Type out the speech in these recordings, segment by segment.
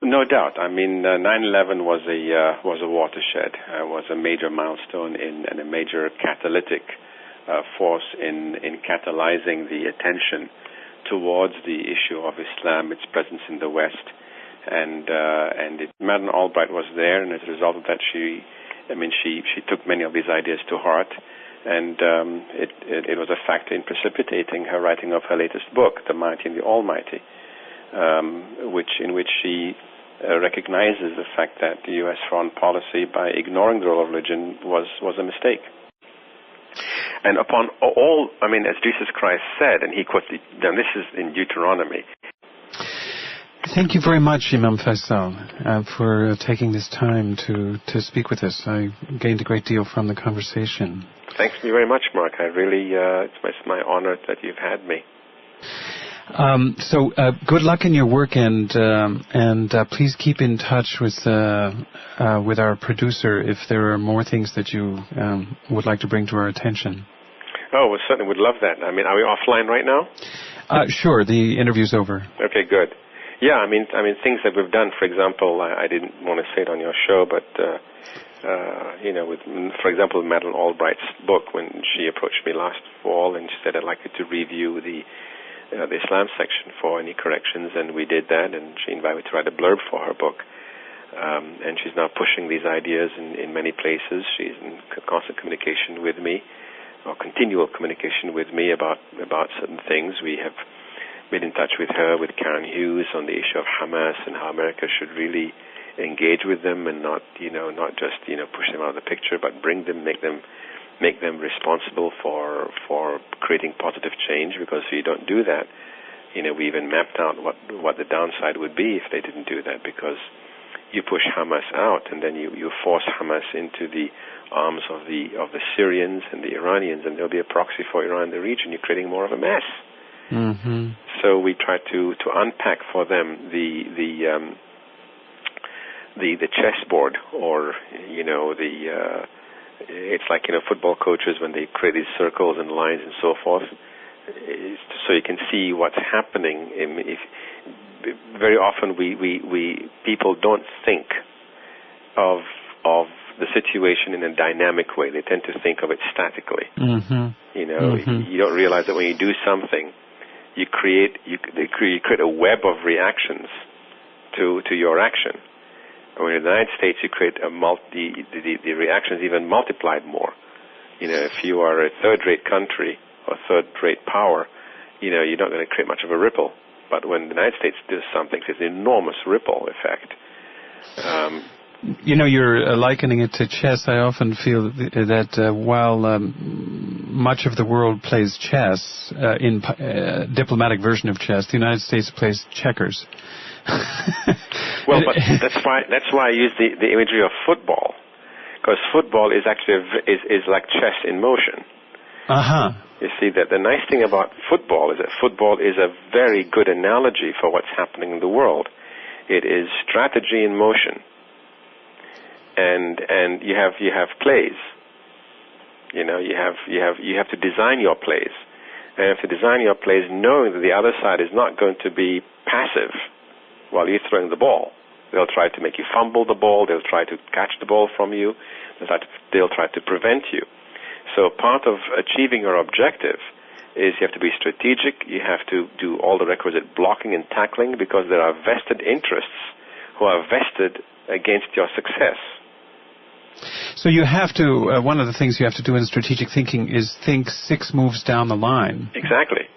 No doubt. I mean, 9/11 was a watershed, was a major milestone and a major catalytic force in catalyzing the attention towards the issue of Islam, its presence in the West, and Madeleine Albright was there, and as a result of that, she took many of these ideas to heart, and it was a factor in precipitating her writing of her latest book, The Mighty and the Almighty, in which she recognizes the fact that the U.S. foreign policy, by ignoring the role of religion, was a mistake. And upon all, I mean, as Jesus Christ said, and he quotes, this is in Deuteronomy. Thank you very much, Imam Faisal, for taking this time to speak with us. I gained a great deal from the conversation. Thanks very much, Mark. I really, it's my honor that you've had me. So good luck in your work, and please keep in touch with our producer if there are more things that you would like to bring to our attention. Oh, we certainly would love that. I mean, are we offline right now? Sure. The interview's over. Okay, good. Yeah, I mean, things that we've done. For example, I didn't want to say it on your show, but for example, Madeleine Albright's book, when she approached me last fall and she said, I'd like you to review the Islam section for any corrections, and we did that, and she invited me to write a blurb for her book. And she's now pushing these ideas in many places. She's in constant communication with me, or continual communication with me about certain things. We have been in touch with her, with Karen Hughes, on the issue of Hamas and how America should really engage with them and not just push them out of the picture, but bring them, make them responsible for creating positive change, because if you don't do that, we even mapped out what the downside would be if they didn't do that, because you push Hamas out and then you force Hamas into the arms of the Syrians and the Iranians, and there'll be a proxy for Iran in the region. You're creating more of a mess. Mm-hmm. So we try to unpack for them the chessboard, or it's like football coaches when they create these circles and lines and so forth, so you can see what's happening. Very often we people don't think of the situation in a dynamic way. They tend to think of it statically. Mm-hmm. You don't realize that when you do something, you create a web of reactions to your action. When in the United States, you create the reactions even multiplied more. If you are a third-rate country or third-rate power, you're not going to create much of a ripple. But when the United States does something, it's an enormous ripple effect. You're likening it to chess. I often feel that while much of the world plays chess, in diplomatic version of chess, the United States plays checkers. Well, but that's why I use the imagery of football, because football is actually is like chess in motion. Uh-huh. You see, that the nice thing about football is that football is a very good analogy for what's happening in the world. It is strategy in motion, and you have plays. You have to design your plays, and you have to design your plays knowing that the other side is not going to be passive while you're throwing the ball. They'll try to make you fumble the ball. They'll try to catch the ball from you. They'll try to prevent you. So part of achieving your objective is you have to be strategic. You have to do all the requisite blocking and tackling, because there are vested interests who are vested against your success. So you have to, one of the things you have to do in strategic thinking is think 6 moves down the line. Exactly.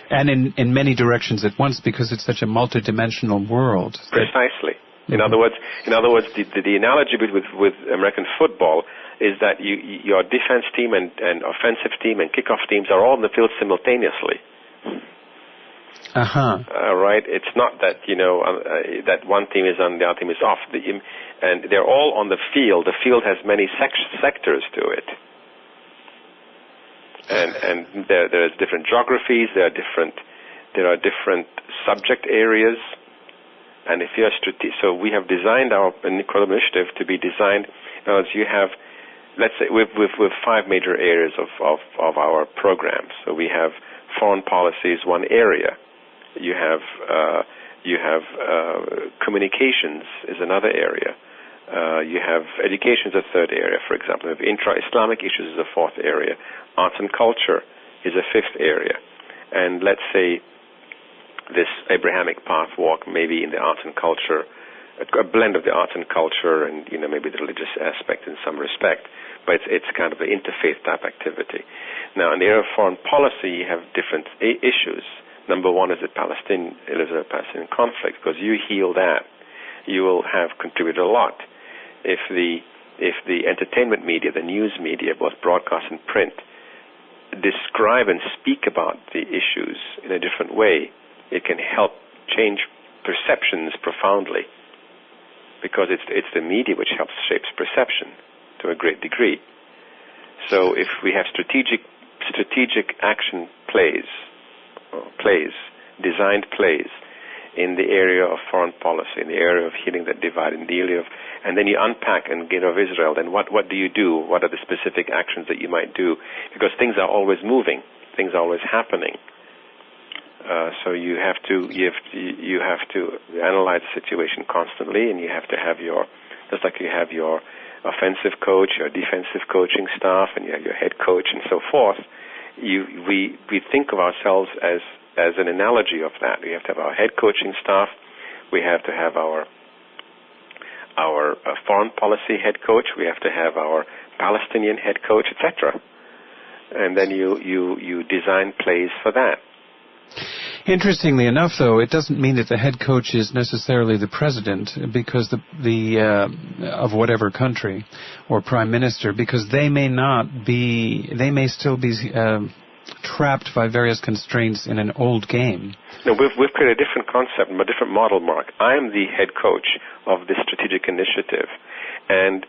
And in many directions at once, because it's such a multidimensional world. Precisely. In other words, the analogy with American football is that your defense team and offensive team and kickoff teams are all in the field simultaneously. Uh-huh. All right. It's not that that one team is on, the other team is off, and they're all on the field. The field has many sectors to it. And there's different geographies, there are different subject areas, and if you're so we have designed our Incredible Initiative to be designed. In other words, you have, let's say, with 5 major areas of our program. So we have foreign policy is one area. You have You have communications is another area. You have education is a third area, for example. You have intra-Islamic issues is a fourth area. Arts and culture is a fifth area. And let's say this Abrahamic path walk maybe in the arts and culture, a blend of the arts and culture and, maybe the religious aspect in some respect, but it's kind of an interfaith type activity. Now, in the area of foreign policy, you have different issues. Number one is the Palestinian conflict, because you heal that, you will have contributed a lot. If the entertainment media, the news media, both broadcast and print, describe and speak about the issues in a different way, it can help change perceptions profoundly, because it's the media which helps shapes perception to a great degree. So if we have strategic action plays, designed plays in the area of foreign policy, in the area of healing that divide, in the area of, and then you unpack and get of Israel, then what do you do? What are the specific actions that you might do? Because things are always moving, things are always happening. So you have to analyze the situation constantly, and you have to have just like you have your offensive coach, your defensive coaching staff, and you have your head coach and so forth. We think of ourselves as an analogy of that. We have to have our head coaching staff. We have to have our foreign policy head coach. We have to have our Palestinian head coach, etc. And then you design plays for that. Interestingly enough, though, it doesn't mean that the head coach is necessarily the president, because of whatever country or prime minister, because they may still be trapped by various constraints in an old game. No, we've created a different concept, a different model, Mark. I am the head coach of this strategic initiative, and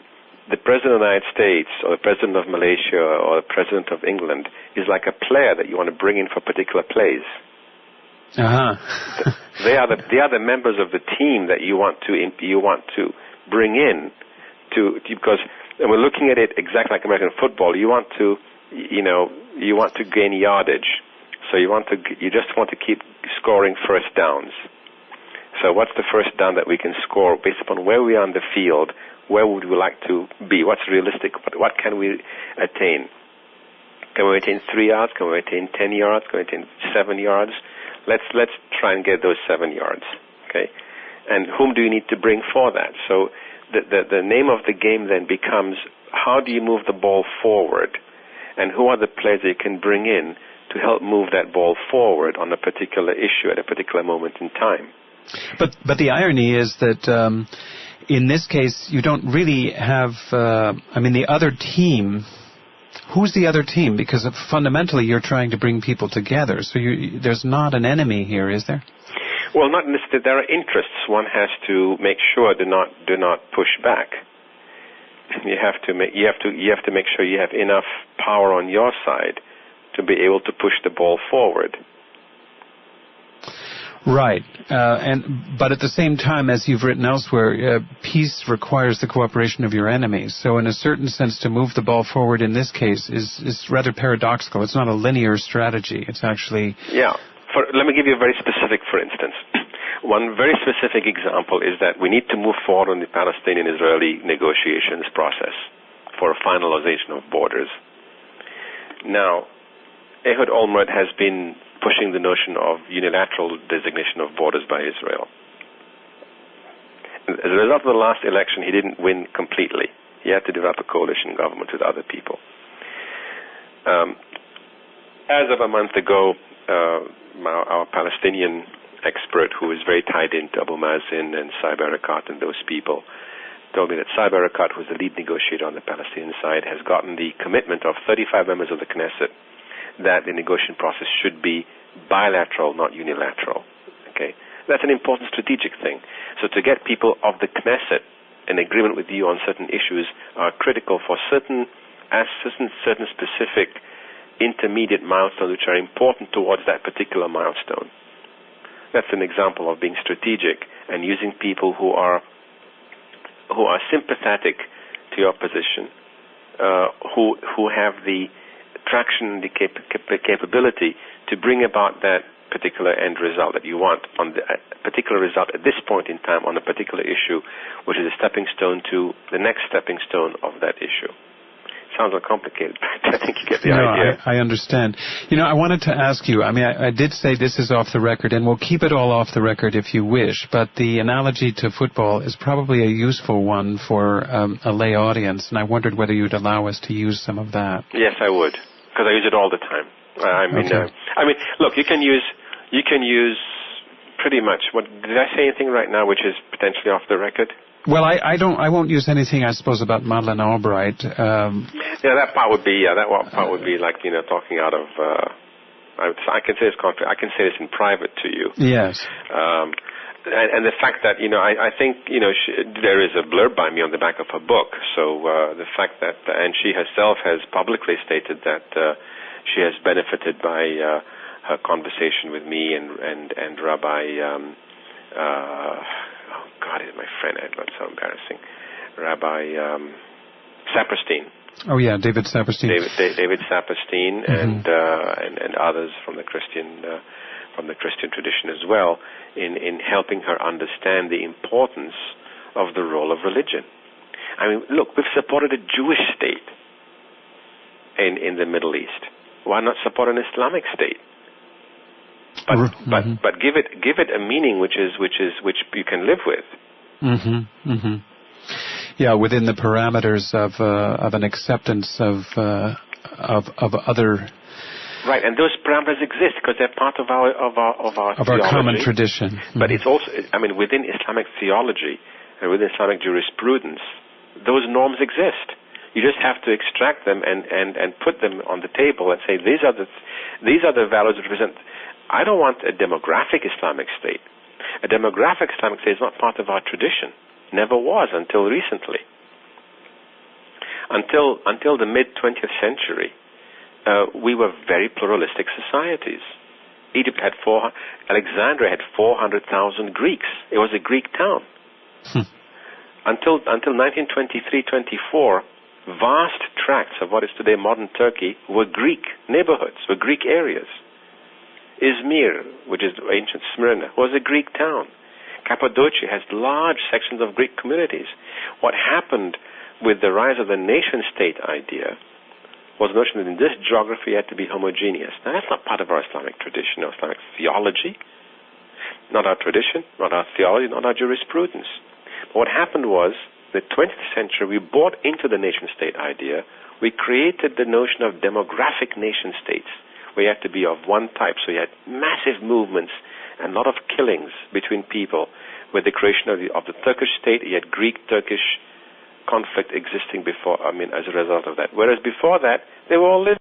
the President of the United States or the President of Malaysia or the President of England is like a player that you want to bring in for particular plays. Uh-huh. They are the members of the team that you want to bring in because we're looking at it exactly like American football. You want to gain yardage, so you just want to keep scoring first downs. So what's the first down that we can score based upon where we are on the field? Where would we like to be? What's realistic? What can we attain? Can we attain 3 yards? Can we attain 10 yards? Can we attain 7 yards? Let's try and get those 7 yards, okay? And whom do you need to bring for that? So the name of the game then becomes, how do you move the ball forward? And who are the players that you can bring in to help move that ball forward on a particular issue at a particular moment in time? But the irony is that in this case, you don't really have, the other team. Who's the other team? Because fundamentally, you're trying to bring people together. So there's not an enemy here, is there? Well, not necessarily. There are interests. One has to make sure do not push back. You have to make sure you have enough power on your side to be able to push the ball forward. Right. But at the same time, as you've written elsewhere, peace requires the cooperation of your enemies. So in a certain sense, to move the ball forward in this case is rather paradoxical. It's not a linear strategy. It's actually... Yeah. Let me give you a very specific, for instance. One very specific example is that we need to move forward on the Palestinian-Israeli negotiations process for a finalization of borders. Now, Ehud Olmert has been pushing the notion of unilateral designation of borders by Israel. As a result of the last election, he didn't win completely. He had to develop a coalition government with other people. As of a month ago, our Palestinian expert, who is very tied into Abu Mazen and Saib Erekat and those people, told me that Saib Erekat, who is the lead negotiator on the Palestinian side, has gotten the commitment of 35 members of the Knesset that the negotiation process should be bilateral, not unilateral. Okay, that's an important strategic thing. So to get people of the Knesset in agreement with you on certain issues are critical for certain specific intermediate milestones which are important towards that particular milestone. That's an example of being strategic and using people who are sympathetic to your position, who have the traction, the capability to bring about that particular end result that you want, on the particular result at this point in time on a particular issue, which is a stepping stone to the next stepping stone of that issue. Sounds complicated, but I think you get the idea. I understand. I wanted to ask you, I did say this is off the record, and we'll keep it all off the record if you wish, but the analogy to football is probably a useful one for a lay audience, and I wondered whether you'd allow us to use some of that. Yes, I would, because I use it all the time. Look, you can use pretty much. Did I say anything right now which is potentially off the record? Well, I won't use anything, I suppose, about Madeleine Albright. That part would be like talking out of. I can say this I can say this in private to you. Yes. And the fact that I think there is a blurb by me on the back of her book. So the fact that and she herself has publicly stated that she has benefited by her conversation with me and Rabbi. Oh God, he's my friend. It's so embarrassing. Rabbi Saperstein. Oh yeah, David Saperstein. David Saperstein and others from the Christian tradition as well in helping her understand the importance of the role of religion. Look, we've supported a Jewish state in the Middle East. Why not support an Islamic state? But give it a meaning which you can live with. Yeah, within the parameters of an acceptance of other. Right, and those parameters exist because they're part of our theology, common tradition. But it's also, within Islamic theology and within Islamic jurisprudence, those norms exist. You just have to extract them and put them on the table and say these are the values that represent. I don't want a demographic Islamic state. A demographic Islamic state is not part of our tradition. Never was until recently. Until the mid-20th century, we were very pluralistic societies. Alexandria had 400,000 Greeks. It was a Greek town. Until 1923-24, vast tracts of what is today modern Turkey were Greek neighborhoods, were Greek areas. Izmir, which is ancient Smyrna, was a Greek town. Cappadocia has large sections of Greek communities. What happened with the rise of the nation-state idea was the notion that in this geography you had to be homogeneous. Now, that's not part of our Islamic tradition or Islamic theology, not our tradition, not our theology, not our jurisprudence. But what happened was, the 20th century, we bought into the nation-state idea. We created the notion of demographic nation-states, where you had to be of one type. So you had massive movements and a lot of killings between people. With the creation of the Turkish state, you had Greek-Turkish conflict existing before, as a result of that. Whereas before that, they were all living